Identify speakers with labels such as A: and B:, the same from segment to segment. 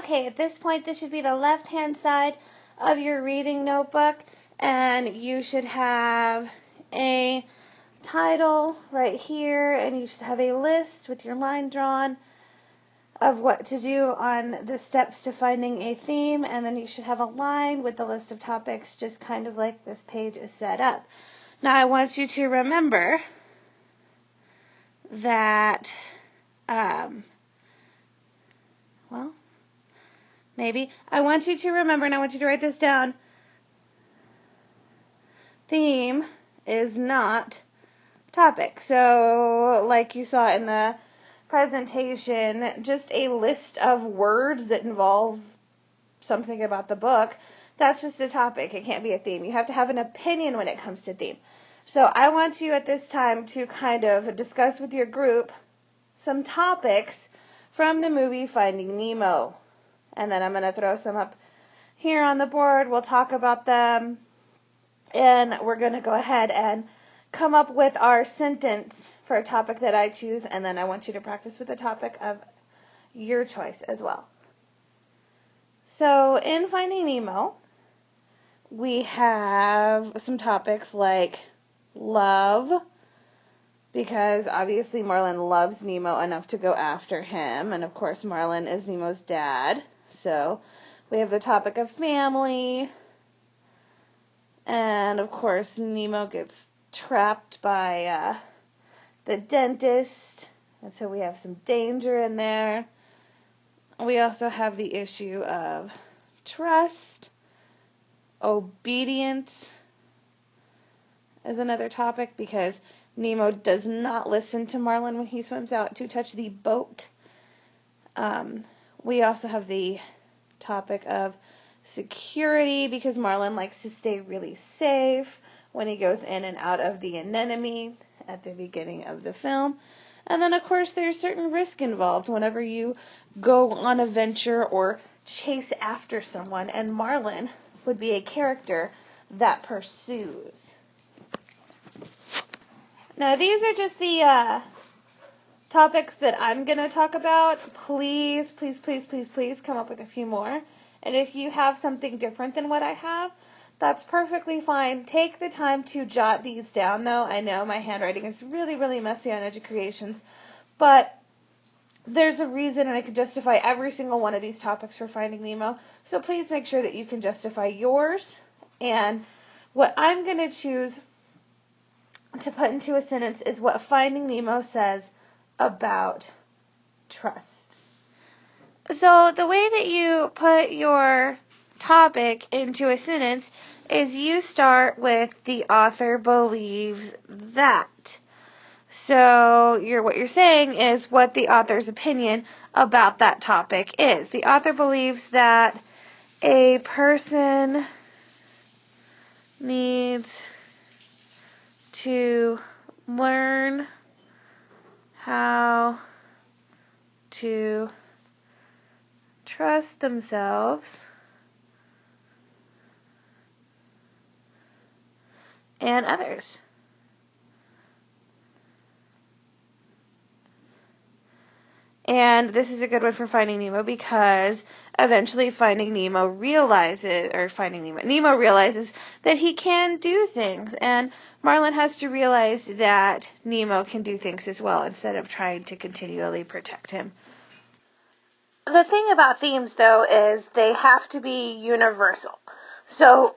A: Okay, at this point, this should be the left-hand side of your reading notebook, and you should have a title right here, and you should have a list with your line drawn of what to do on the steps to finding a theme, and then you should have a line with the list of topics, just kind of like this page is set up. Now, I want you to remember that, I want you to remember, and I want you to write this down, theme is not topic. So, like you saw in the presentation, just a list of words that involve something about the book, that's just a topic. It can't be a theme. You have to have an opinion when it comes to theme. So I want you at this time to kind of discuss with your group some topics from the movie Finding Nemo. And then I'm going to throw some up here on the board. We'll talk about them. And we're going to go ahead and come up with our sentence for a topic that I choose. And then I want you to practice with a topic of your choice as well. So in Finding Nemo, we have some topics like love, because obviously Marlin loves Nemo enough to go after him, and of course Marlin is Nemo's dad. So we have the topic of family, and of course Nemo gets trapped by the dentist, and so we have some danger in there. We also have the issue of trust, obedience is another topic, because Nemo does not listen to Marlin when he swims out to touch the boat. We also have the topic of security, because Marlin likes to stay really safe when he goes in and out of the anemone at the beginning of the film. And then, of course, there's certain risk involved whenever you go on a venture or chase after someone, and Marlin would be a character that pursues. Now, these are just the topics that I'm going to talk about. Please, please, please, please, please come up with a few more. And if you have something different than what I have, that's perfectly fine. Take the time to jot these down, though. I know my handwriting is really, really messy on Educreations, but there's a reason, and I can justify every single one of these topics for Finding Nemo. So please make sure that you can justify yours. And what I'm going to choose to put into a sentence is what Finding Nemo says about trust. So the way that you put your topic into a sentence is you start with the author believes that. So what you're saying is what the author's opinion about that topic is. The author believes that a person needs to learn how to trust themselves and others. And this is a good one for Finding Nemo, because eventually Nemo realizes that he can do things, and Marlin has to realize that Nemo can do things as well, instead of trying to continually protect him. The thing about themes, though, is they have to be universal. So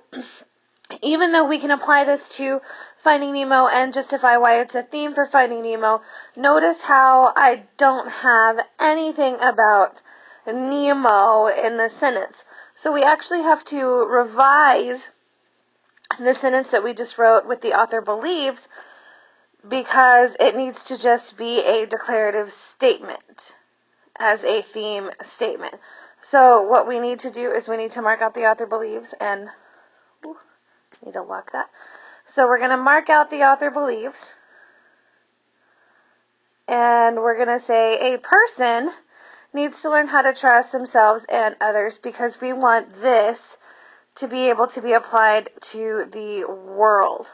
A: even though we can apply this to Finding Nemo and justify why it's a theme for Finding Nemo, notice how I don't have anything about Nemo in the sentence. So we actually have to revise the sentence that we just wrote with the author believes, because it needs to just be a declarative statement as a theme statement. So what we need to do is we need to mark out the author believes, and need to lock that. So we're going to mark out the author believes, and we're going to say a person needs to learn how to trust themselves and others, because we want this to be able to be applied to the world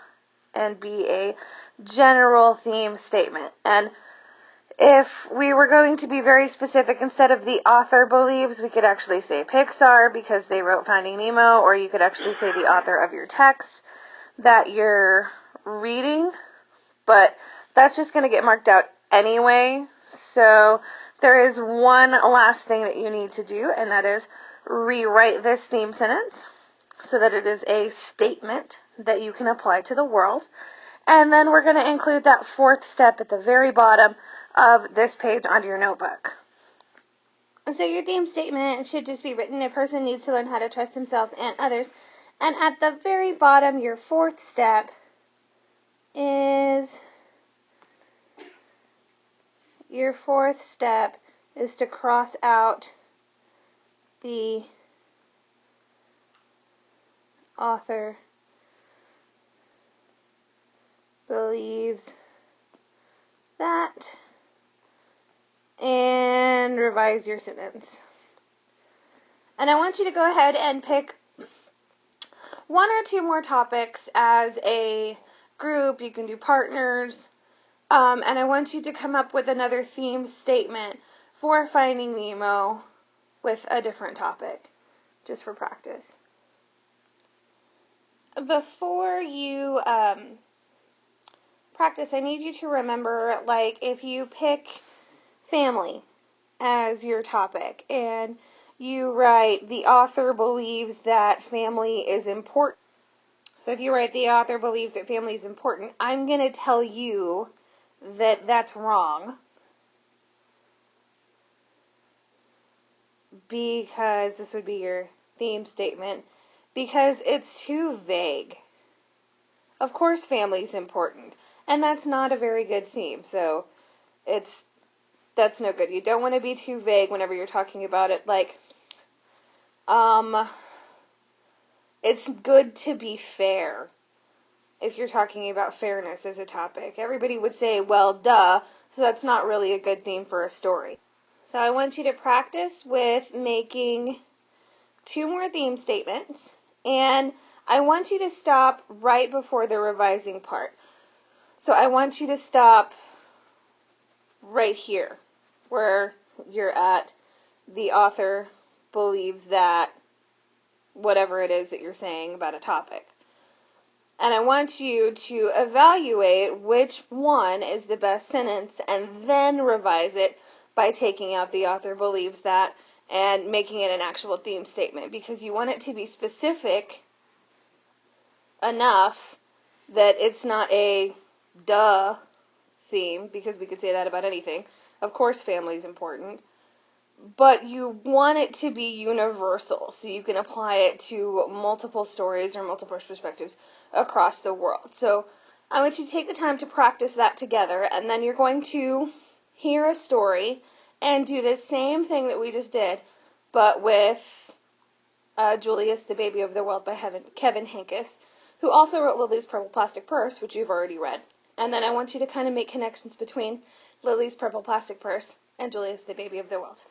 A: and be a general theme statement. And If we were going to be very specific, instead of the author believes, we could actually say Pixar because they wrote Finding Nemo, or you could actually say the author of your text that you're reading, but that's just going to get marked out anyway. So there is one last thing that you need to do, and that is rewrite this theme sentence so that it is a statement that you can apply to the world. And then we're going to include that fourth step at the very bottom of this page onto your notebook. So your theme statement should just be written, a person needs to learn how to trust themselves and others. And at the very bottom, your fourth step is to cross out the author believes that, and revise your sentence. And I want you to go ahead and pick one or two more topics as a group. You can do partners. And I want you to come up with another theme statement for Finding Nemo with a different topic, just for practice. Before you practice, I need you to remember, like, if you pick family as your topic and you write, the author believes that family is important. So if you write, the author believes that family is important, I'm going to tell you that that's wrong, because this would be your theme statement, because it's too vague. Of course family is important, and that's not a very good theme, so that's no good. You don't want to be too vague whenever you're talking about it, like, it's good to be fair. If you're talking about fairness as a topic, everybody would say, well, duh, so that's not really a good theme for a story. So I want you to practice with making 2 more theme statements, and I want you to stop right before the revising part. So I want you to stop right here, where you're at, the author believes that, whatever it is that you're saying about a topic. And I want you to evaluate which one is the best sentence and then revise it by taking out the author believes that and making it an actual theme statement, because you want it to be specific enough that it's not a duh theme, because we could say that about anything. Of course family is important. But you want it to be universal, so you can apply it to multiple stories or multiple perspectives across the world. So I want you to take the time to practice that together, and then you're going to hear a story and do the same thing that we just did, but with Julius, the Baby of the World by Kevin Henkes, who also wrote Lily's Purple Plastic Purse, which you've already read. And then I want you to kind of make connections between Lily's Purple Plastic Purse and Julius, the Baby of the World.